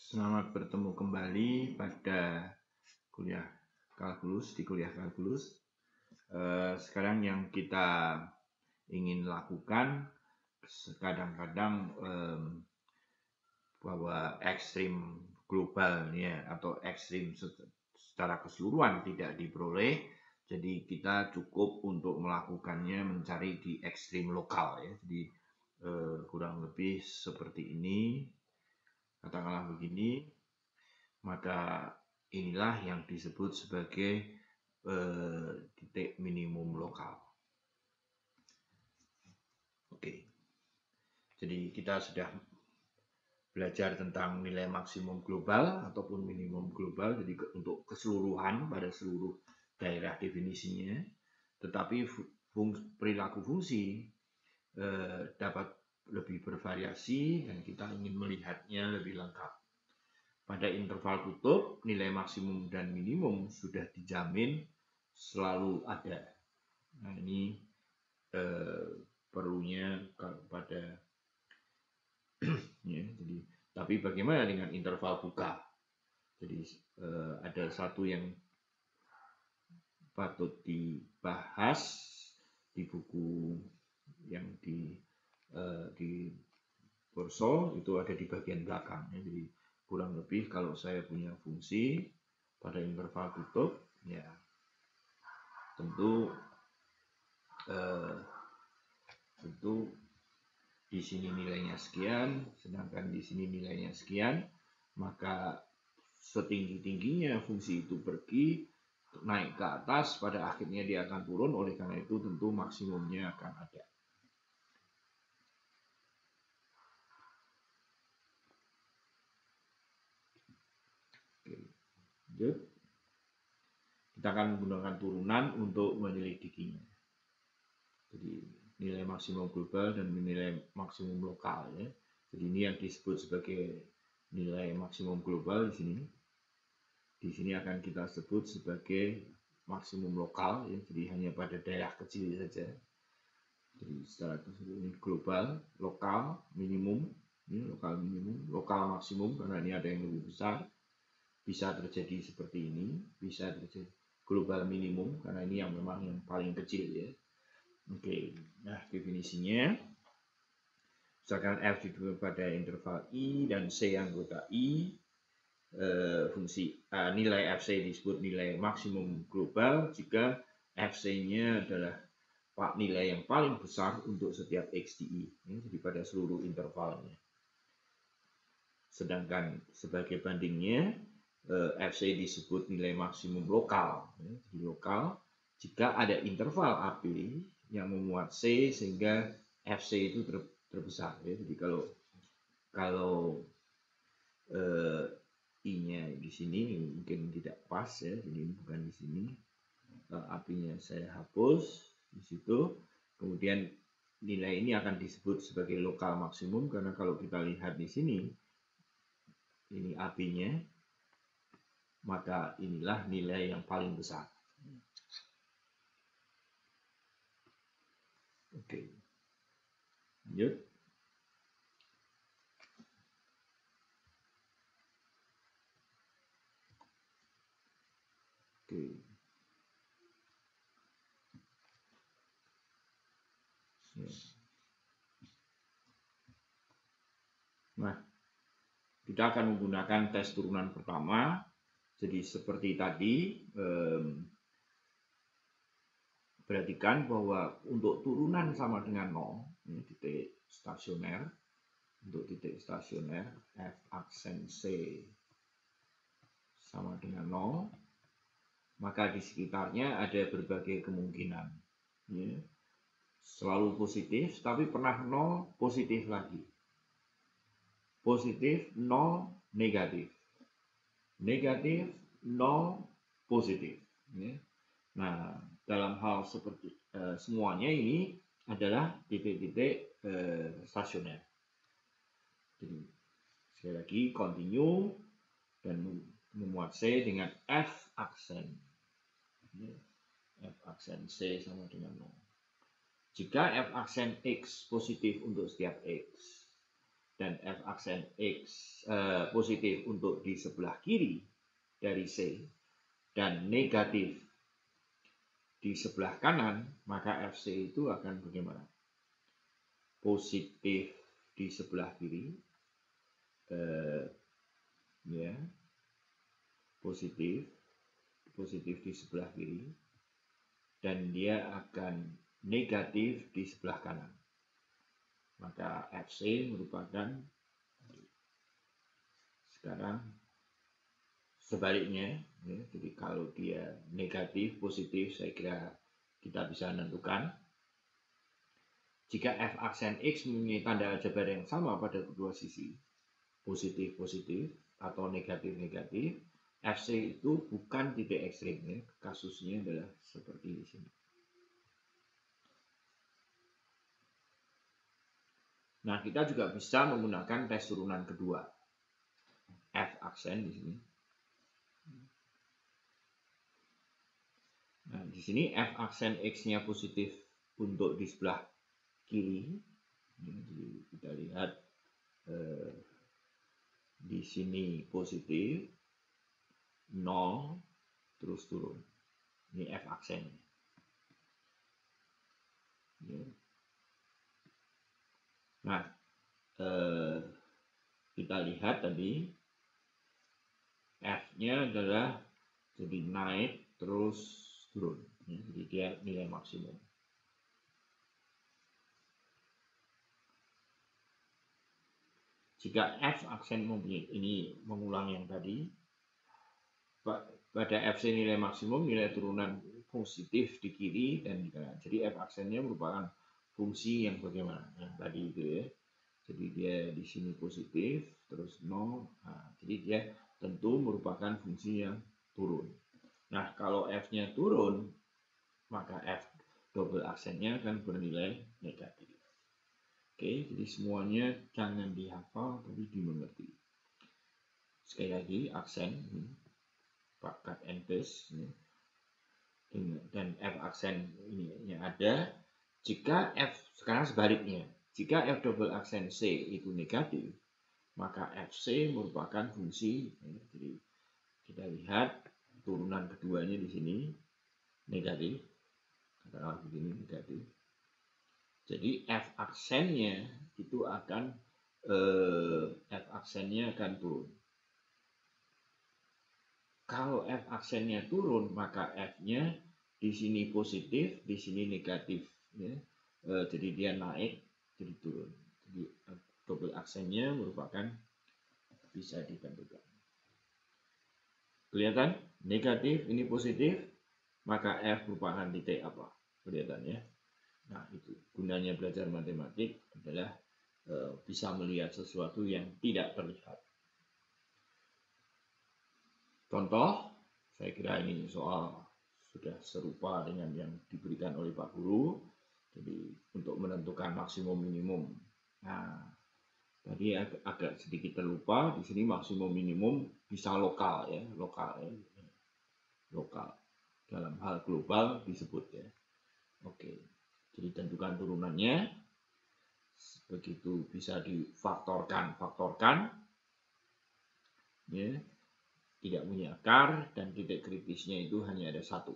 Selamat bertemu kembali pada kuliah kalkulus di kuliah kalkulus. Sekarang yang kita ingin lakukan kadang-kadang bahwa ekstrim globalnya atau ekstrim secara keseluruhan tidak diperoleh. Jadi kita cukup untuk melakukannya mencari di ekstrim lokal ya. Jadi kurang lebih seperti ini. Katakanlah begini, maka inilah yang disebut sebagai titik minimum lokal. Oke, jadi kita sudah belajar tentang nilai maksimum global ataupun minimum global, jadi untuk keseluruhan pada seluruh daerah definisinya, tetapi perilaku fungsi dapat lebih bervariasi dan kita ingin melihatnya lebih lengkap. Pada interval kutub, nilai maksimum dan minimum sudah dijamin selalu ada. Nah, ini perlunya pada ya, jadi tapi bagaimana dengan interval buka? Jadi ada satu yang patut dibahas di buku yang di Borsol itu ada di bagian belakang. Ya. Jadi kurang lebih kalau saya punya fungsi pada interval kutub, ya tentu di sini nilainya sekian, sedangkan di sini nilainya sekian, maka setinggi-tingginya fungsi itu pergi naik ke atas, pada akhirnya dia akan turun, oleh karena itu tentu maksimumnya akan ada. Oke, lanjut. Kita akan menggunakan turunan untuk menyelidikinya. Jadi nilai maksimum global dan nilai maksimum lokal ya. Jadi ini yang disebut sebagai nilai maksimum global di sini. Di sini akan kita sebut sebagai maksimum lokal ya. Jadi hanya pada daerah kecil saja. Jadi secara keseluruhan ini global, lokal minimum, ini lokal minimum, lokal maksimum karena ini ada yang lebih besar. Bisa terjadi seperti ini, bisa terjadi global minimum karena ini yang memang yang paling kecil ya. Oke, nah definisinya misalkan F ditentukan pada interval I dan C anggota I, fungsi nilai FC disebut nilai maksimum global jika FC-nya adalah nilai yang paling besar untuk setiap X di I, ya, jadi pada seluruh intervalnya. Sedangkan sebagai bandingnya FC disebut nilai maksimum lokal, ya, jadi lokal jika ada interval AB yang memuat C sehingga FC itu terbesar ya. Jadi kalau I-nya di sini mungkin tidak pas ya, ini bukan di sini. AB-nya saya hapus di situ. Kemudian nilai ini akan disebut sebagai lokal maksimum karena kalau kita lihat di sini ini AB-nya, maka inilah nilai yang paling besar. Oke, lanjut. Oke. Nah, kita akan menggunakan tes turunan pertama. Jadi seperti tadi, perhatikan bahwa untuk turunan sama dengan 0, ini titik stasioner, untuk titik stasioner F aksen C sama dengan 0, maka di sekitarnya ada berbagai kemungkinan. Ya. Selalu positif, tapi pernah 0 positif lagi. Positif 0 negatif. Negatif 0 positif. Ya. Nah, dalam hal seperti semuanya ini adalah titik-titik stasioner. Jadi sekali lagi continue dan memuat C dengan F aksen. F aksen C sama dengan 0. Jika F aksen X positif untuk setiap X, dan f aksen x positif untuk di sebelah kiri dari C dan negatif di sebelah kanan, maka FC itu akan bagaimana? Positif di sebelah kiri, ya, positif di sebelah kiri, dan dia akan negatif di sebelah kanan. Maka FC merupakan sekarang sebaliknya, ya. Jadi kalau dia negatif, positif, saya kira kita bisa menentukan. Jika f aksen x mempunyai tanda aljabar yang sama pada kedua sisi, positif atau negatif, FC itu bukan titik ekstrim, ya. Kasusnya adalah seperti di sini. Nah, kita juga bisa menggunakan tes turunan kedua. F aksen di sini. Nah, di sini F aksen X-nya positif untuk di sebelah kiri. Jadi kita lihat di sini positif 0 terus turun. Ini F aksen. Nah, kita lihat tadi F-nya adalah jadi naik terus turun. Jadi dia nilai maksimum. Jika F aksen mempunyai, ini mengulang yang tadi, pada FC nilai maksimum, nilai turunan positif di kiri dan di kanan. Jadi F aksennya merupakan fungsi yang bagaimana? Yang tadi itu ya. Jadi dia di sini positif, terus 0. Nah, jadi dia tentu merupakan fungsi yang turun. Nah, kalau F-nya turun, maka F double aksennya akan bernilai negatif. Oke, jadi semuanya jangan dihafal, tapi dimengerti. Sekali lagi, aksen, cut and paste, dan F aksen ini ada. Jika F, sekarang sebaliknya, jika F double aksen C itu negatif, maka FC merupakan fungsi. Jadi kita lihat turunan keduanya di sini negatif, katakanlah begini negatif. Jadi F aksennya itu akan turun. Kalau F aksennya turun, maka F-nya di sini positif, di sini negatif. Ya. Jadi dia naik, jadi turun. Jadi double aksennya merupakan bisa ditentukan. Kelihatan? Negatif, ini positif, maka F merupakan titik apa? Kelihatan ya? Nah, itu gunanya belajar matematik adalah bisa melihat sesuatu yang tidak terlihat. Contoh, saya kira ini soal sudah serupa dengan yang diberikan oleh Pak Guru. Jadi untuk menentukan maksimum minimum. Nah, tadi agak sedikit terlupa, di sini maksimum minimum bisa lokal ya, lokal. Dalam hal global disebut ya. Oke. Jadi tentukan turunannya, begitu bisa difaktorkan, ya, tidak punya akar dan titik kritisnya itu hanya ada satu.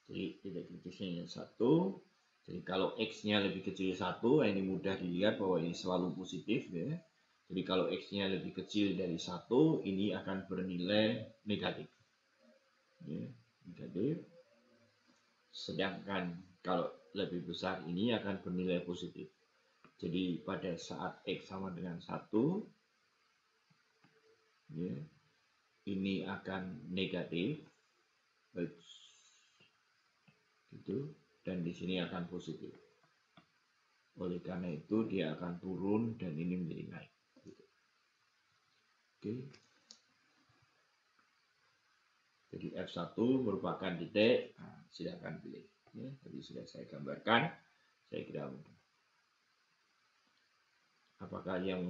Jadi titik kritisnya hanya satu. Jadi kalau X-nya lebih kecil 1, ini mudah dilihat bahwa ini selalu positif ya. Jadi kalau X-nya lebih kecil dari 1, ini akan bernilai negatif. Ya, negatif. Sedangkan kalau lebih besar ini akan bernilai positif. Jadi pada saat X sama dengan 1, ya, ini akan negatif, gitu, dan di sini akan positif. Oleh karena itu dia akan turun dan ini menjadi naik. Gitu. Oke. Jadi F1 merupakan titik. Nah, silakan pilih. Ya, tadi sudah saya gambarkan. Saya kira mudah. Apakah yang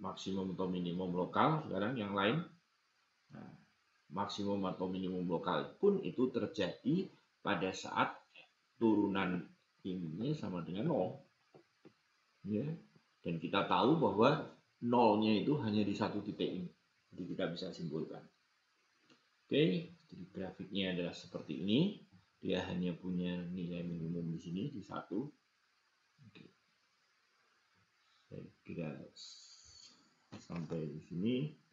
maksimum atau minimum lokal sekarang yang lain? Nah, maksimum atau minimum lokal pun itu terjadi pada saat turunan ini sama dengan 0. Ya. Dan kita tahu bahwa nolnya itu hanya di satu titik ini. Jadi kita bisa simpulkan. Oke, jadi grafiknya adalah seperti ini. Dia hanya punya nilai minimum di sini, di 1. Oke. Saya kira sampai di sini.